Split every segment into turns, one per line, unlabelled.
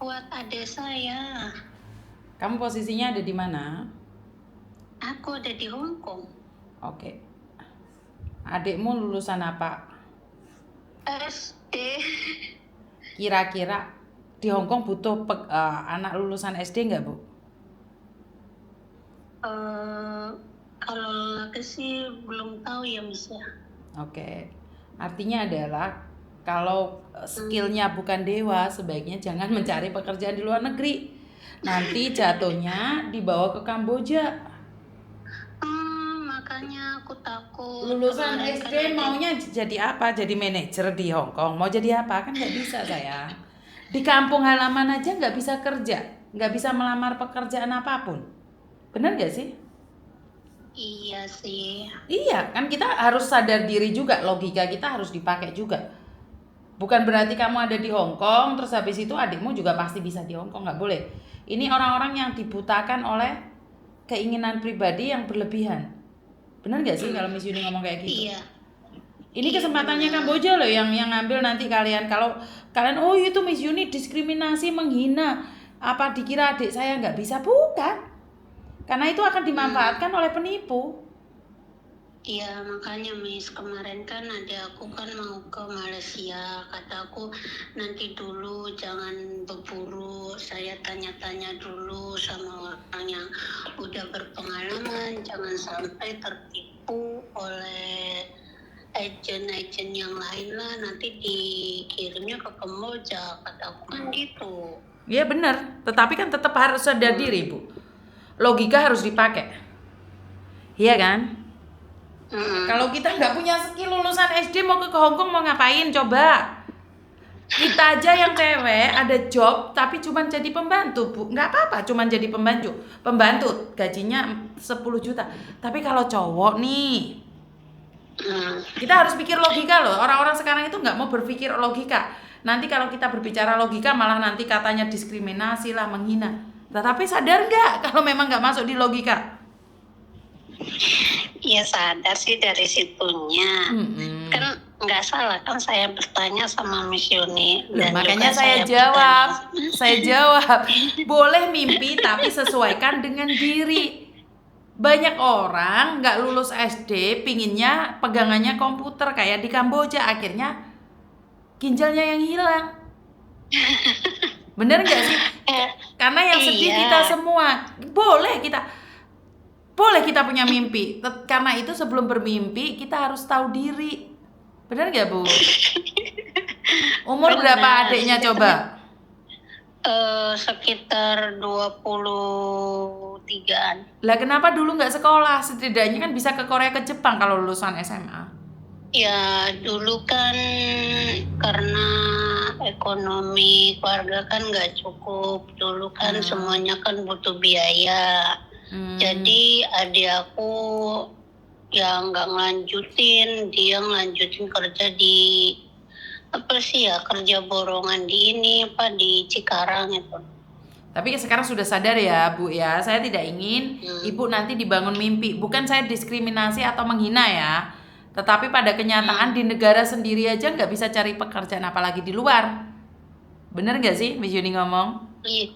buat adik saya.
Kamu posisinya ada di mana?
Aku ada di Hong Kong.
Oke. Adikmu lulusan apa?
SD.
Kira-kira di Hong Kong butuh anak lulusan SD nggak, Bu?
Kalau laki sih belum tahu ya, Miss ya.
Oke. Artinya adalah kalau skillnya bukan dewa, sebaiknya jangan mencari pekerjaan di luar negeri. Nanti jatuhnya dibawa ke Kamboja.
Makanya aku takut.
Lulusan
Kemarin kan
SD
ada.
maunya jadi apa? Jadi manajer di Hong Kong. Mau jadi apa? Kan nggak bisa, sayang. Di kampung halaman aja nggak bisa kerja. Nggak bisa melamar pekerjaan apapun. Benar nggak sih?
Iya sih.
Iya, kan kita harus sadar diri juga. Logika kita harus dipakai juga. Bukan berarti kamu ada di Hong Kong, terus habis itu adikmu juga pasti bisa di Hong Kong. Nggak boleh. Ini orang-orang yang dibutakan oleh keinginan pribadi yang berlebihan. Benar nggak sih kalau Miss Yuni ngomong kayak gitu?
Iya.
Ini kesempatannya Kamboja loh yang ngambil nanti kalian. Kalau kalian oh itu Miss Yuni diskriminasi, menghina, apa dikira adik saya nggak bisa? Bukan. Karena itu akan dimanfaatkan oleh penipu.
Iya, makanya Miss, kemarin kan ada aku kan mau ke Malaysia. Kata aku nanti dulu jangan berburu, saya tanya-tanya dulu sama orang yang udah berpengalaman, jangan sampai tertipu oleh agen-agen yang lain lah, nanti dikirimnya ke Kamboja, kata aku kan gitu.
Iya benar, tetapi kan tetap harus sadar diri, Bu. Logika harus dipakai. Iya kan? Kalau kita nggak punya skill lulusan SD mau ke Hong Kong mau ngapain coba? Kita aja yang cewek ada job tapi cuma jadi pembantu, Bu. Nggak apa-apa, cuma jadi pembantu. Pembantu gajinya 10 juta. Tapi kalau cowok nih, kita harus pikir logika loh. Orang-orang sekarang itu nggak mau berpikir logika. Nanti kalau kita berbicara logika malah nanti katanya diskriminasi lah, menghina. Tetapi sadar nggak kalau memang nggak masuk di logika?
Iya sadar sih dari situnya. Kan nggak salah kan saya bertanya sama Miss Yuni.
Loh, makanya saya jawab. Saya jawab. Boleh mimpi tapi sesuaikan dengan diri. Banyak orang nggak lulus SD pinginnya pegangannya komputer kayak di Kamboja, akhirnya ginjalnya yang hilang. Bener nggak sih? Karena yang sedih kita semua. Boleh kita punya mimpi. Karena itu sebelum bermimpi kita harus tahu diri. Bener nggak, Bu? Umur berapa adiknya coba?
Sekitar 23-an.
Lah kenapa dulu nggak sekolah? Setidaknya kan bisa ke Korea ke Jepang kalau lulusan SMA.
Ya dulu kan karena ekonomi keluarga kan nggak cukup. Dulu kan semuanya kan butuh biaya. Jadi adik aku yang nggak ngelanjutin, dia ngelanjutin kerja di apa sih ya, kerja borongan di ini apa di Cikarang itu.
Tapi sekarang sudah sadar ya, Bu ya. Saya tidak ingin Ibu nanti dibangun mimpi. Bukan saya diskriminasi atau menghina ya. Tetapi pada kenyataan di negara sendiri aja nggak bisa cari pekerjaan apalagi di luar. Bener nggak sih Miss Yuni ngomong?
Iya,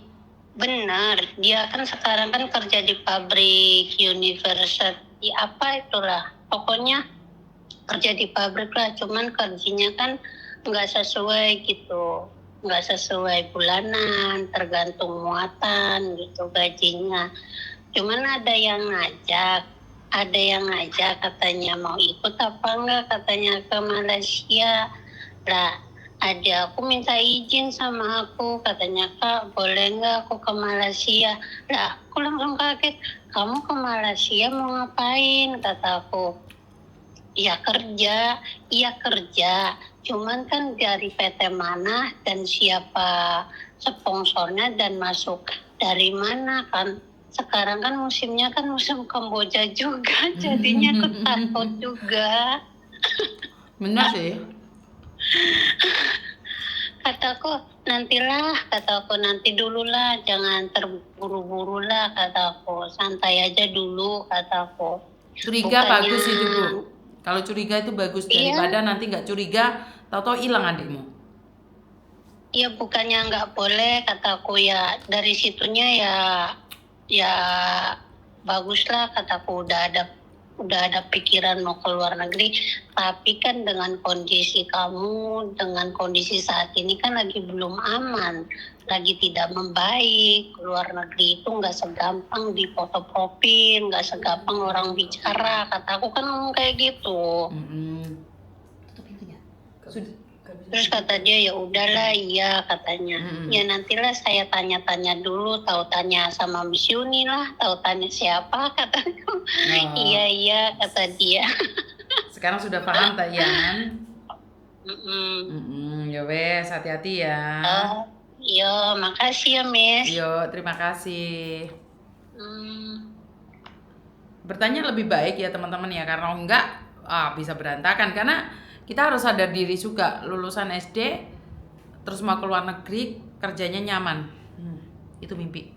benar. Dia kan sekarang kan kerja di pabrik University apa itulah. Pokoknya kerja di pabrik lah. Cuman kerjanya kan nggak sesuai gitu. Nggak sesuai bulanan, tergantung muatan gitu gajinya. Cuman ada yang ngajak katanya mau ikut apa enggak katanya ke Malaysia. Lah, ada aku minta izin sama aku, katanya Kak boleh nggak aku ke Malaysia. Lah aku langsung kaget, kamu ke Malaysia mau ngapain, kata aku. Iya kerja, cuman kan dari PT mana dan siapa sponsornya dan masuk dari mana kan. Sekarang kan musimnya kan musim Kamboja juga, jadinya aku takut juga.
Benar sih.
Kataku nanti dulu lah, jangan terburu-buru lah, kataku santai aja dulu, kataku.
Curiga bagus itu, Bu. Kalau curiga itu bagus daripada nanti nggak curiga, tahu-tahu hilang adikmu.
Ya bukannya nggak boleh, kataku ya dari situnya ya baguslah, kataku udah ada pikiran mau ke luar negeri, tapi kan dengan kondisi kamu, dengan kondisi saat ini kan lagi belum aman, lagi tidak membaik. Luar negeri itu nggak segampang dipotopin, nggak segampang orang bicara, kataku kan ngomong kayak gitu.
Tutup pintunya. Sudah.
Terus kata dia, ya udahlah, iya katanya. Ya nantilah saya tanya-tanya dulu, tahu tanya sama Miss Yuni lah, tahu tanya siapa, kataku. Iya kata dia.
Sekarang sudah paham tak ya?
Mm-mm.
Ya wes, hati-hati ya.
Yo, makasih ya Miss.
Yo, terima kasih.
Hmm.
Bertanya lebih baik ya teman-teman ya, karena enggak bisa berantakan. Karena kita harus sadar diri juga, lulusan SD terus mau ke luar negeri kerjanya nyaman, itu mimpi.